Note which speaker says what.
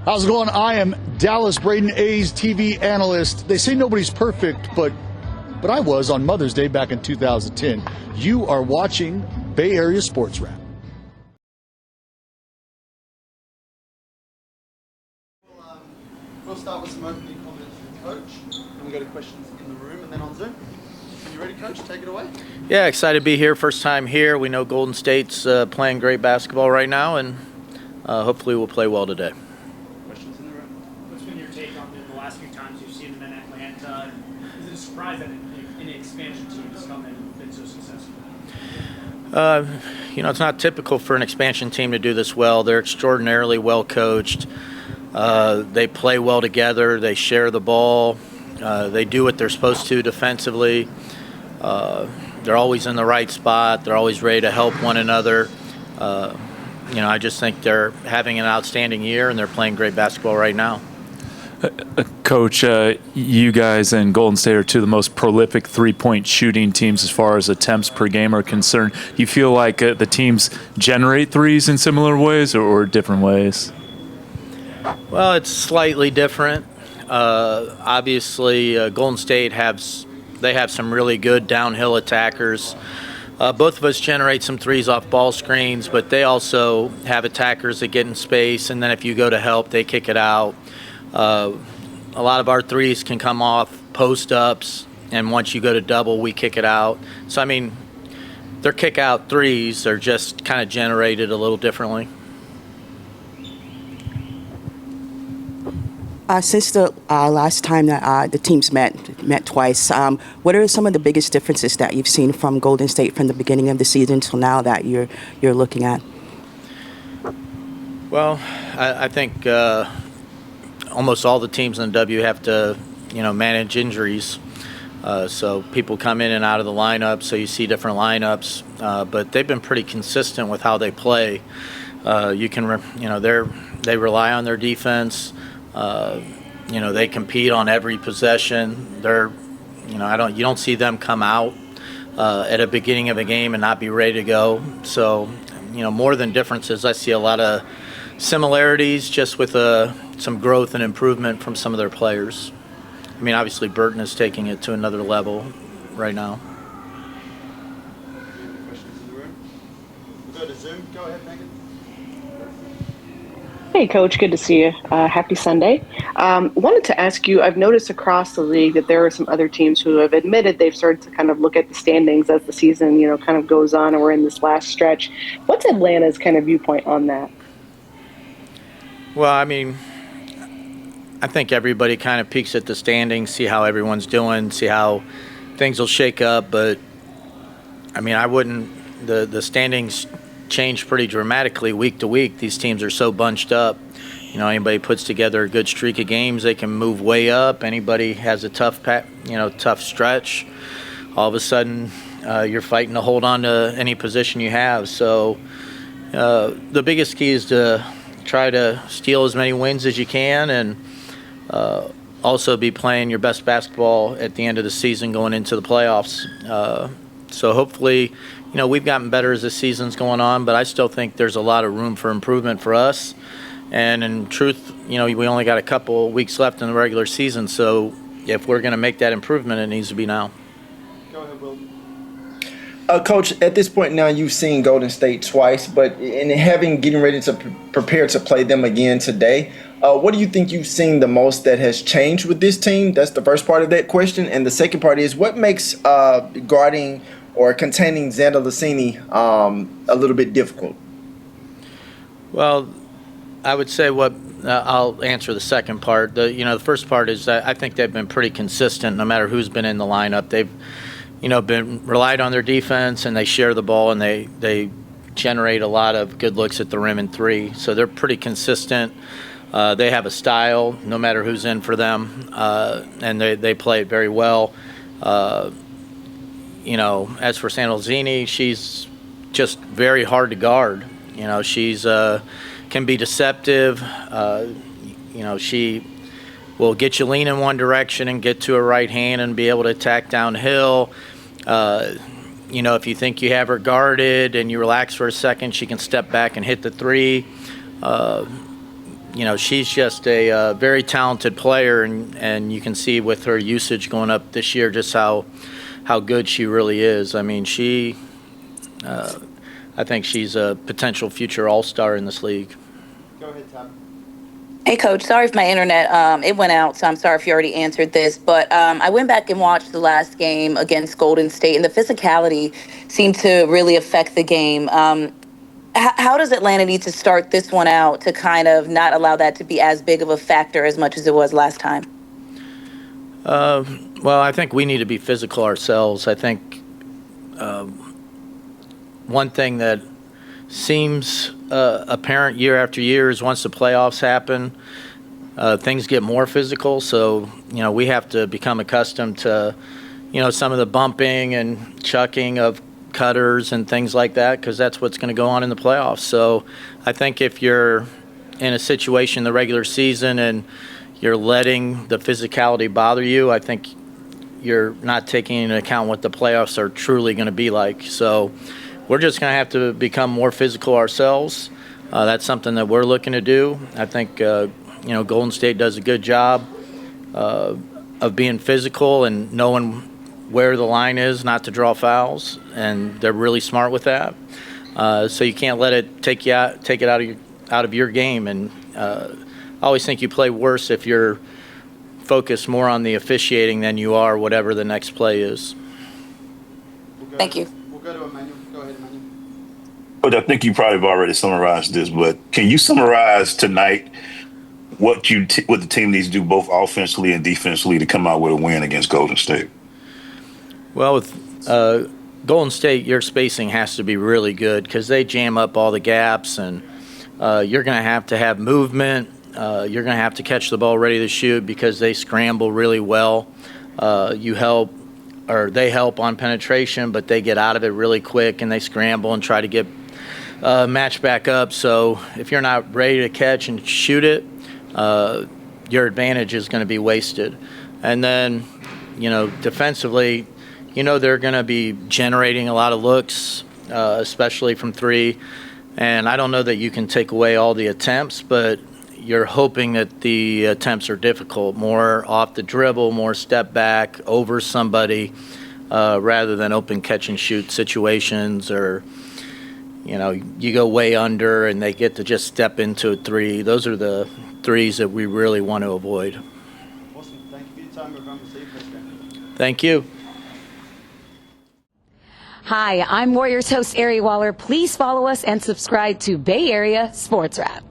Speaker 1: How's it going? I am Dallas Braden, A's TV analyst. They say nobody's perfect, but I was on Mother's Day back in 2010. You are watching Bay Area Sports Wrap.
Speaker 2: We'll start with some opening comments from Coach, and we'll go to questions in the room and then on Zoom. Are you ready, Coach? Take it away.
Speaker 3: Yeah, excited to be here. First time here. We know Golden State's playing great basketball right now, and hopefully we'll play well today.
Speaker 2: Questions in the room?
Speaker 4: What's been your take on the last few times you've seen them in Atlanta? Is it a surprise that an expansion team has come in and been so successful?
Speaker 3: It's not typical for an expansion team to do this well. They're extraordinarily well coached. They play well together. They share the ball. They do what they're supposed to defensively. They're always in the right spot. They're always ready to help one another. I just think they're having an outstanding year, and they're playing great basketball right now.
Speaker 5: Coach, you guys and Golden State are two of the most prolific three-point shooting teams as far as attempts per game are concerned. Do you feel like the teams generate threes in similar ways or different ways?
Speaker 3: Well, it's slightly different. Obviously, Golden State have some really good downhill attackers. Both of us generate some threes off ball screens, but they also have attackers that get in space, and then if you go to help, they kick it out. A lot of our threes can come off post-ups, and once you go to double, we kick it out. So, their kick-out threes are just kind of generated a little differently.
Speaker 6: Since the last time that the teams met twice, what are some of the biggest differences that you've seen from Golden State from the beginning of the season till now that you're looking at?
Speaker 3: Well, I think almost all the teams in the W have to, manage injuries. So people come in and out of the lineup, so you see different lineups. But they've been pretty consistent with how they play. They rely on their defense. They compete on every possession. You don't see them come out at the beginning of a game and not be ready to go. So, more than differences, I see a lot of similarities just with some growth and improvement from some of their players. Obviously Burton is taking it to another level right now.
Speaker 2: Any questions in the room? We'll go to Zoom. Go ahead, Megan.
Speaker 7: Hey, Coach. Good to see you. Happy Sunday. Wanted to ask you, I've noticed across the league that there are some other teams who have admitted they've started to kind of look at the standings as the season, kind of goes on and we're in this last stretch. What's Atlanta's kind of viewpoint on that?
Speaker 3: Well, I think everybody kind of peeks at the standings, see how everyone's doing, see how things will shake up. But, the standings change pretty dramatically week to week. These teams are so bunched up. Anybody puts together a good streak of games, they can move way up. Anybody has a tough stretch, all of a sudden you're fighting to hold on to any position you have. So the biggest key is to try to steal as many wins as you can, and also be playing your best basketball at the end of the season going into the playoffs. So hopefully, we've gotten better as the season's going on, but I still think there's a lot of room for improvement for us. And in truth, we only got a couple weeks left in the regular season, so if we're going to make that improvement, it needs to be now.
Speaker 2: Go ahead, Will.
Speaker 8: Coach, at this point now, you've seen Golden State twice, but getting ready to prepare to play them again today, what do you think you've seen the most that has changed with this team? That's the first part of that question. And the second part is, what makes guarding or containing Xander Lassini a little bit difficult?
Speaker 3: Well, I would say I'll answer the second part. The first part is that I think they've been pretty consistent no matter who's been in the lineup. They've been relied on their defense, and they share the ball, and they generate a lot of good looks at the rim and three. So they're pretty consistent. They have a style no matter who's in for them, and they play it very well. As for Sandalzini, she's just very hard to guard. She's can be deceptive. She will get you lean in one direction and get to her right hand and be able to attack downhill. If you think you have her guarded and you relax for a second, she can step back and hit the three. she's just a very talented player, and you can see with her usage going up this year just how good she really is. I mean, I think she's a potential future all-star in this league.
Speaker 2: Go ahead, Tab.
Speaker 9: Hey, Coach. Sorry if my internet it went out, so I'm sorry if you already answered this. But I went back and watched the last game against Golden State, and the physicality seemed to really affect the game. How does Atlanta need to start this one out to kind of not allow that to be as big of a factor as much as it was last time?
Speaker 3: Well, I think we need to be physical ourselves. I think one thing that seems apparent year after year is once the playoffs happen, things get more physical. So, we have to become accustomed to, some of the bumping and chucking of cutters and things like that, because that's what's going to go on in the playoffs. So I think if you're in a situation in the regular season and you're letting the physicality bother you, I think you're not taking into account what the playoffs are truly going to be like. So we're just going to have to become more physical ourselves. That's something that we're looking to do. I think Golden State does a good job of being physical and knowing where the line is not to draw fouls, and they're really smart with that. So you can't let it take it out of your game. And I always think you play worse if you're focused more on the officiating than you are whatever the next play is.
Speaker 9: Thank you.
Speaker 2: We'll go to Emmanuel. Go ahead, Emmanuel.
Speaker 10: But I think you probably have already summarized this, but can you summarize tonight what the team needs to do both offensively and defensively to come out with a win against Golden State?
Speaker 3: Well, with Golden State, your spacing has to be really good because they jam up all the gaps, and you're going to have movement. You're going to have to catch the ball ready to shoot because they scramble really well. They help on penetration, but they get out of it really quick, and they scramble and try to get matched back up. So if you're not ready to catch and shoot it, your advantage is going to be wasted. And then, defensively, they're going to be generating a lot of looks, especially from three. And I don't know that you can take away all the attempts, but you're hoping that the attempts are difficult, more off the dribble, more step back, over somebody, rather than open catch and shoot situations, or, you go way under and they get to just step into a three. Those are the threes that we really want to avoid.
Speaker 2: Awesome. Thank you for your time. Everyone will see you.
Speaker 3: Thank you.
Speaker 11: Hi, I'm Warriors host Ari Waller. Please follow us and subscribe to Bay Area Sports Wrap.